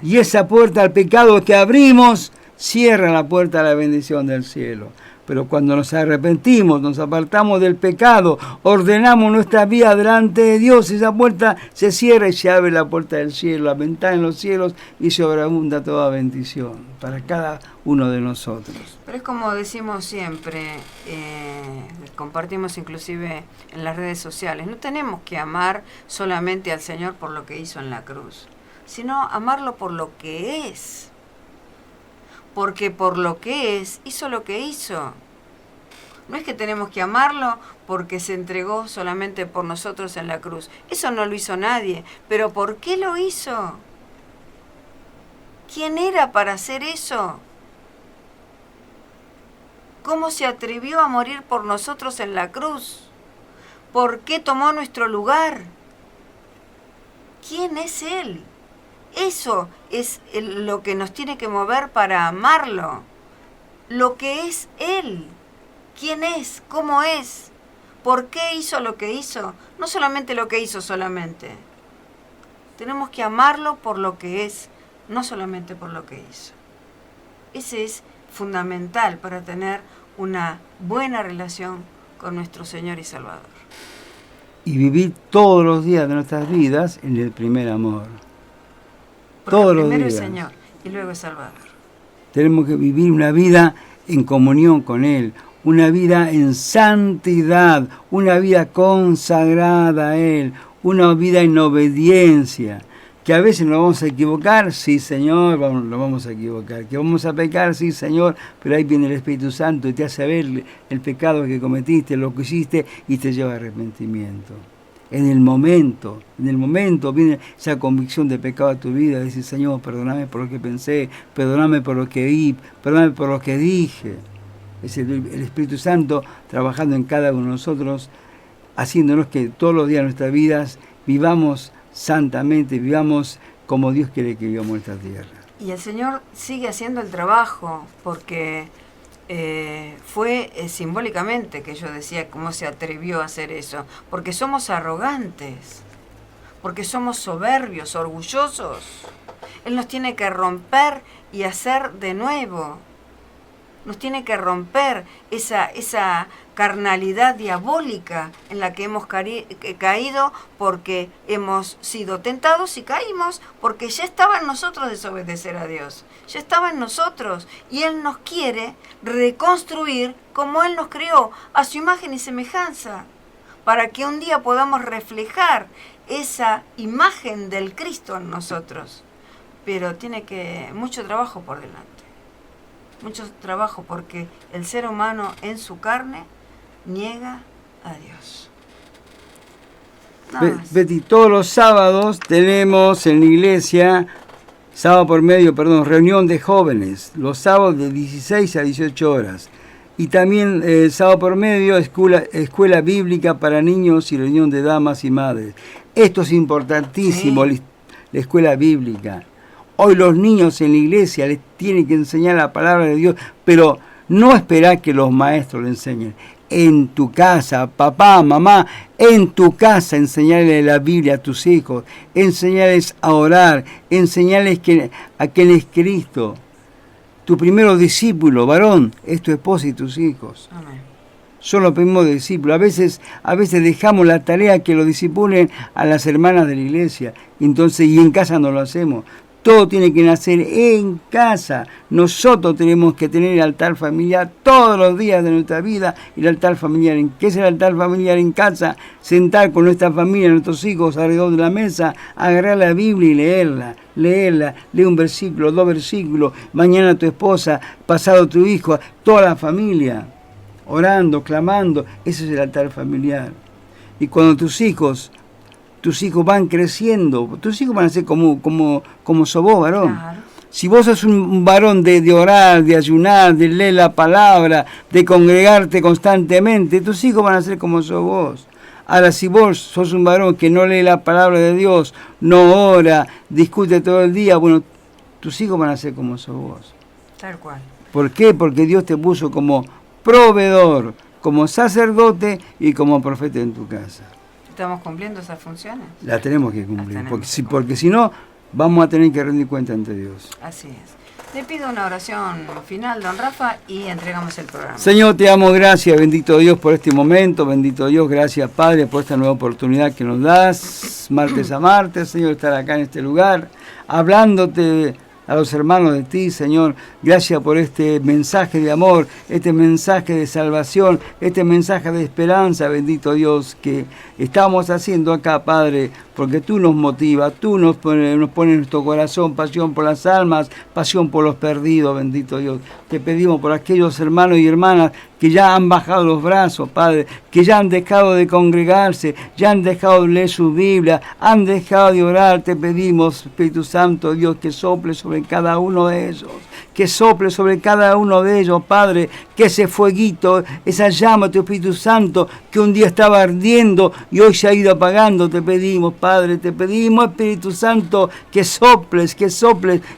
Sí. Y esa puerta al pecado que abrimos cierra la puerta a la bendición del cielo. Pero cuando nos arrepentimos, nos apartamos del pecado, ordenamos nuestra vida delante de Dios, esa puerta se cierra y se abre la puerta del cielo, la ventana en los cielos y sobreabunda toda bendición para cada uno de nosotros. Pero es como decimos siempre, compartimos inclusive en las redes sociales, no tenemos que amar solamente al Señor por lo que hizo en la cruz, sino amarlo por lo que es. Porque por lo que es, hizo lo que hizo. No es que tenemos que amarlo porque se entregó solamente por nosotros en la cruz. Eso no lo hizo nadie. Pero ¿por qué lo hizo? ¿Quién era para hacer eso? ¿Cómo se atrevió a morir por nosotros en la cruz? ¿Por qué tomó nuestro lugar? ¿Quién es Él? Eso es lo que nos tiene que mover para amarlo. Lo que es Él. ¿Quién es? ¿Cómo es? ¿Por qué hizo lo que hizo? No solamente lo que hizo solamente. Tenemos que amarlo por lo que es, no solamente por lo que hizo. Ese es fundamental para tener una buena relación con nuestro Señor y Salvador. Y vivir todos los días de nuestras vidas en el primer amor. Porque todos los primero días. es Señor y luego es Salvador. Tenemos que vivir una vida en comunión con Él, una vida en santidad, una vida consagrada a Él, una vida en obediencia. Que a veces nos vamos a equivocar, sí Señor, nos vamos a equivocar. Que vamos a pecar, sí Señor, pero ahí viene el Espíritu Santo y te hace ver el pecado que cometiste, lo que hiciste y te lleva a arrepentimiento. En el momento viene esa convicción de pecado a tu vida, decir Señor, perdóname por lo que pensé, perdóname por lo que vi, perdóname por lo que dije. Es el Espíritu Santo trabajando en cada uno de nosotros, haciéndonos que todos los días de nuestras vidas vivamos santamente, vivamos como Dios quiere que vivamos en esta tierra. Y el Señor sigue haciendo el trabajo, porque fue simbólicamente que yo decía cómo se atrevió a hacer eso, porque somos arrogantes, porque somos soberbios, orgullosos. Él nos tiene que romper y hacer de nuevo. Nos tiene que romper esa carnalidad diabólica en la que hemos caído, porque hemos sido tentados y caímos, porque ya estaba en nosotros desobedecer a Dios. Ya estaba en nosotros y Él nos quiere reconstruir como Él nos creó, a su imagen y semejanza, para que un día podamos reflejar esa imagen del Cristo en nosotros. Pero tiene mucho trabajo por delante. Mucho trabajo, porque el ser humano en su carne niega a Dios. Betty, todos los sábados tenemos en la iglesia, reunión de jóvenes, los sábados de 16 a 18 horas. Y también sábado por medio, escuela bíblica para niños y reunión de damas y madres. Esto es importantísimo, sí. La escuela bíblica. Hoy los niños en la iglesia les tienen que enseñar la palabra de Dios, pero no esperar que los maestros le enseñen. En tu casa, papá, mamá, en tu casa enseñarles la Biblia a tus hijos, enseñarles a orar, enseñarles a quién es Cristo. Tu primero discípulo, varón, es tu esposa y tus hijos. Amén. Son los primeros discípulos. A veces dejamos la tarea que lo discipulen a las hermanas de la iglesia, y en casa no lo hacemos. Todo tiene que nacer en casa. Nosotros tenemos que tener el altar familiar todos los días de nuestra vida. El altar familiar, ¿qué es el altar familiar en casa? Sentar con nuestra familia, nuestros hijos alrededor de la mesa, agarrar la Biblia y leerla. Lee un versículo, 2 versículos. Mañana tu esposa, pasado tu hijo, toda la familia, orando, clamando. Ese es el altar familiar. Y cuando tus hijos van creciendo, tus hijos van a ser como sos vos, varón. Claro. Si vos sos un varón de orar, de ayunar, de leer la palabra, de congregarte constantemente, tus hijos van a ser como sos vos. Ahora, si vos sos un varón que no lee la palabra de Dios, no ora, discute todo el día, bueno, tus hijos van a ser como sos vos. Tal cual. ¿Por qué? Porque Dios te puso como proveedor, como sacerdote y como profeta en tu casa. ¿Estamos cumpliendo esas funciones? Las tenemos que cumplir, porque si no, vamos a tener que rendir cuenta ante Dios. Así es. Le pido una oración final, don Rafa, y entregamos el programa. Señor, te damos gracias, bendito Dios, por este momento, bendito Dios, gracias, Padre, por esta nueva oportunidad que nos das, martes a martes, Señor, estar acá en este lugar, hablándote a los hermanos de ti, Señor. Gracias por este mensaje de amor, este mensaje de salvación, este mensaje de esperanza, bendito Dios, que estamos haciendo acá, Padre, porque tú nos motivas, tú nos pones en nuestro corazón pasión por las almas, pasión por los perdidos, bendito Dios. Te pedimos por aquellos hermanos y hermanas que ya han bajado los brazos, Padre, que ya han dejado de congregarse, ya han dejado de leer su Biblia, han dejado de orar. Te pedimos, Espíritu Santo, Dios, que sople sobre cada uno de ellos, que sople sobre cada uno de ellos, Padre, que ese fueguito, esa llama de tu Espíritu Santo, que un día estaba ardiendo y hoy se ha ido apagando, te pedimos, Padre. Te pedimos, Espíritu Santo, que soples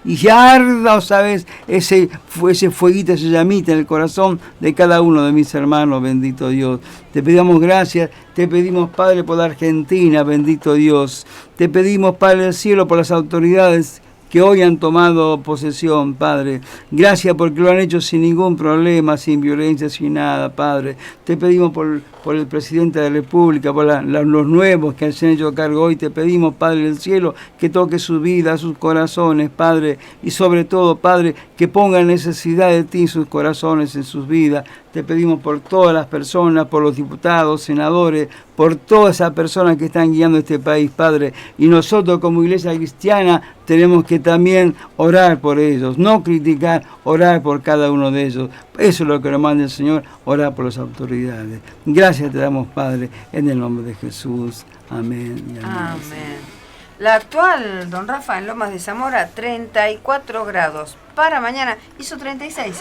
y arda, ¿sabes? Ese fueguito, esa llamita en el corazón de cada uno de mis hermanos, bendito Dios. Te pedimos gracias, te pedimos, Padre, por la Argentina, bendito Dios. Te pedimos, Padre del cielo, por las autoridades que hoy han tomado posesión, Padre. Gracias porque lo han hecho sin ningún problema, sin violencia, sin nada, Padre. Te pedimos por el presidente de la República, por los nuevos que se han hecho cargo hoy. Te pedimos, Padre del cielo, que toque su vida, sus corazones, Padre. Y sobre todo, Padre, que pongan necesidad de ti en sus corazones, en sus vidas. Te pedimos por todas las personas, por los diputados, senadores, por todas esas personas que están guiando este país, Padre. Y nosotros como Iglesia Cristiana tenemos que también orar por ellos, no criticar, orar por cada uno de ellos. Eso es lo que nos manda el Señor, orar por las autoridades. Gracias te damos, Padre, en el nombre de Jesús. Amén. Y amén. Amén. La actual, don Rafa, en Lomas de Zamora, 34 grados. Para mañana, hizo 36,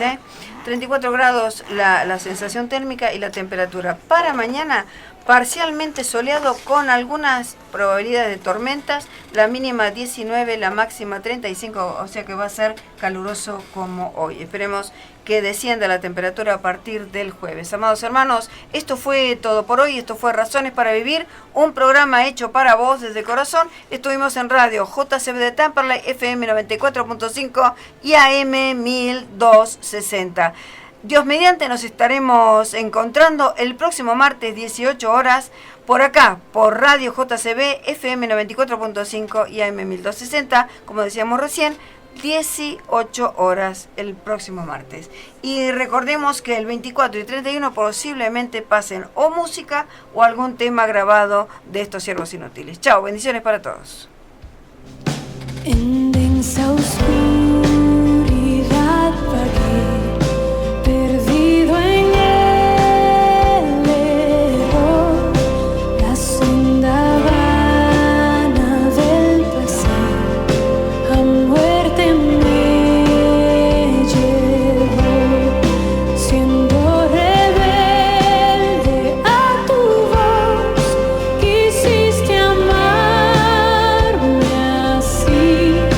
34 grados la sensación térmica y la temperatura. Para mañana, parcialmente soleado con algunas probabilidades de tormentas, la mínima 19, la máxima 35, o sea que va a ser caluroso como hoy. Esperemos que descienda la temperatura a partir del jueves. Amados hermanos, esto fue todo por hoy, esto fue Razones para Vivir, un programa hecho para vos desde el corazón. Estuvimos en radio JCB de Temperley, FM 94.5 y AM 1260. Dios mediante nos estaremos encontrando el próximo martes 18 horas por acá, por Radio JCB, FM 94.5 y AM 1260, como decíamos recién, 18 horas el próximo martes. Y recordemos que el 24 y 31 posiblemente pasen o música o algún tema grabado de estos siervos inútiles. Chao, bendiciones para todos. En densa oscuridad vagué, perdido en el error, la senda vana del placer a muerte me llevó, siendo rebelde a tu voz, quisiste amarme así.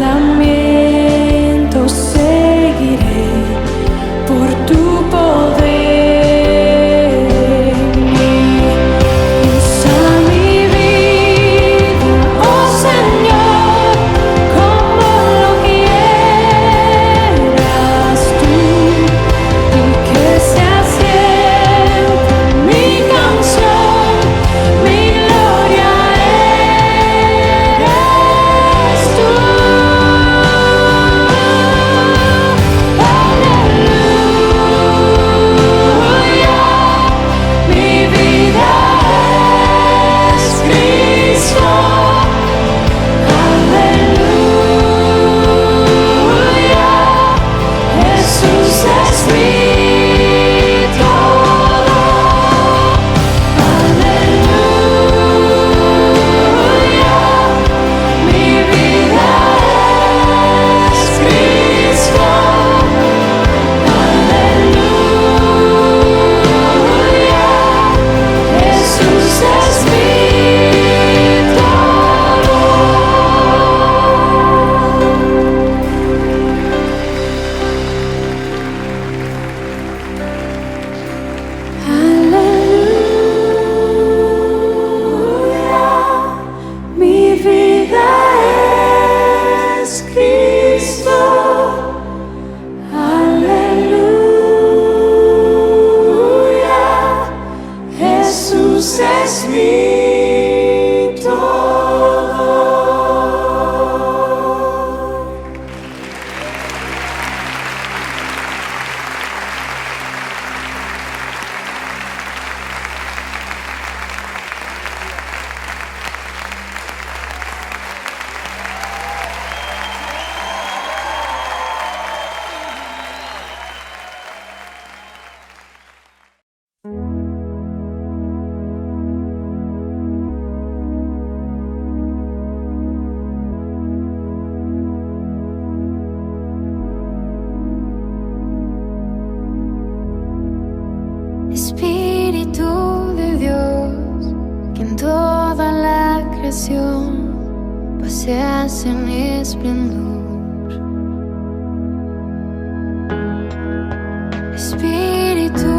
pensamientos seguiré por tu poder. Usa mi vida, oh Señor, como lo quieras tú, y que sea siempre mi canción, mi gloria eres tú. Aleluya, mi vida es Cristo. Aleluya, Jesús es mi todo. Aleluya, mi vida es Cristo. Aleluya, Jesús es mi todo. Aleluya, mi vida es Cristo. Aleluya, Jesús es mi todo. Espíritu de Dios, que en toda la creación paseas en esplendor. Espíritu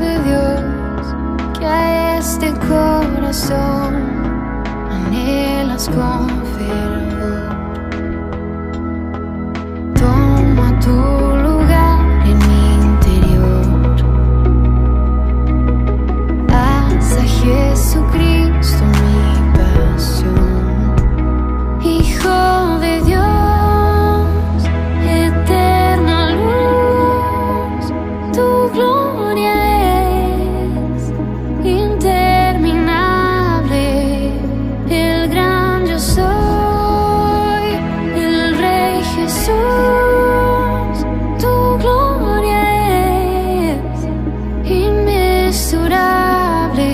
de Dios, que a este corazón anhelas con fervor. Toma tu lugar en mi interior. Haz a Jesucristo mi pasión. Hijo de Dios, eterna luz, tu gloria es interminable. El gran yo soy, el Rey Jesús, tu gloria es inmesurable.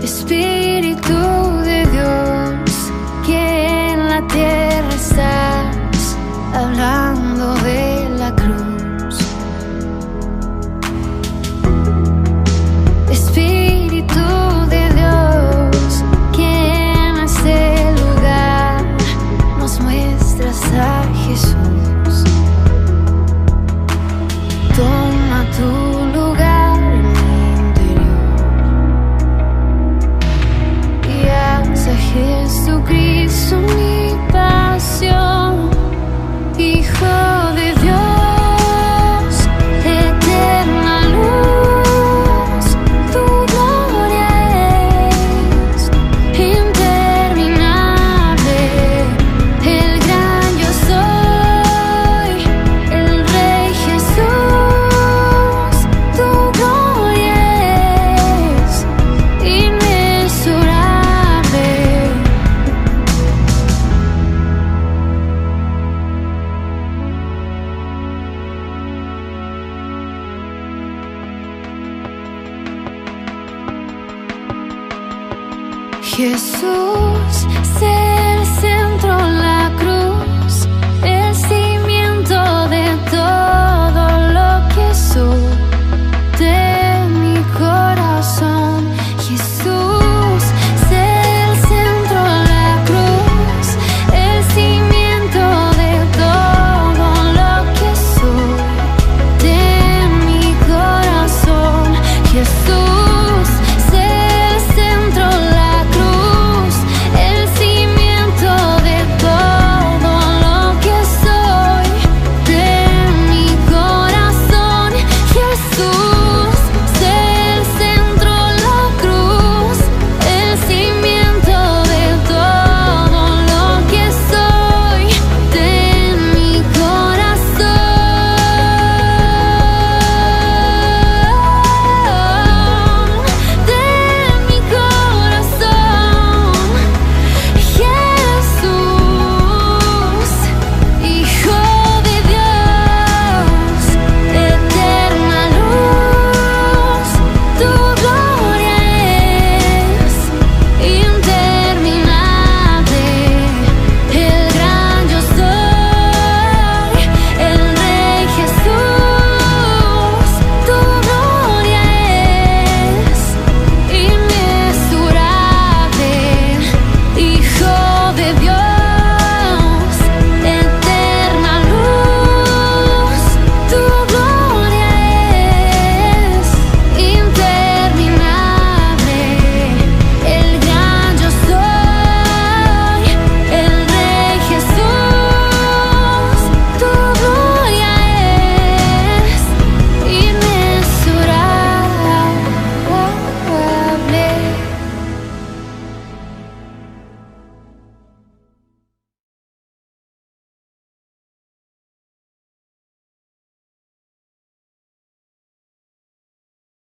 Espíritu de Dios, que en la tierra estás hablando de la cruz. Espíritu de Dios, que en este lugar nos muestras a Jesús. Toma tu lugar en mi interior y haz a Jesucristo mi pasión. Hijo de Dios, eterna luz, tu gloria es interminable. El gran yo soy, el Rey Jesús, tu gloria es inmesurable. Jesús se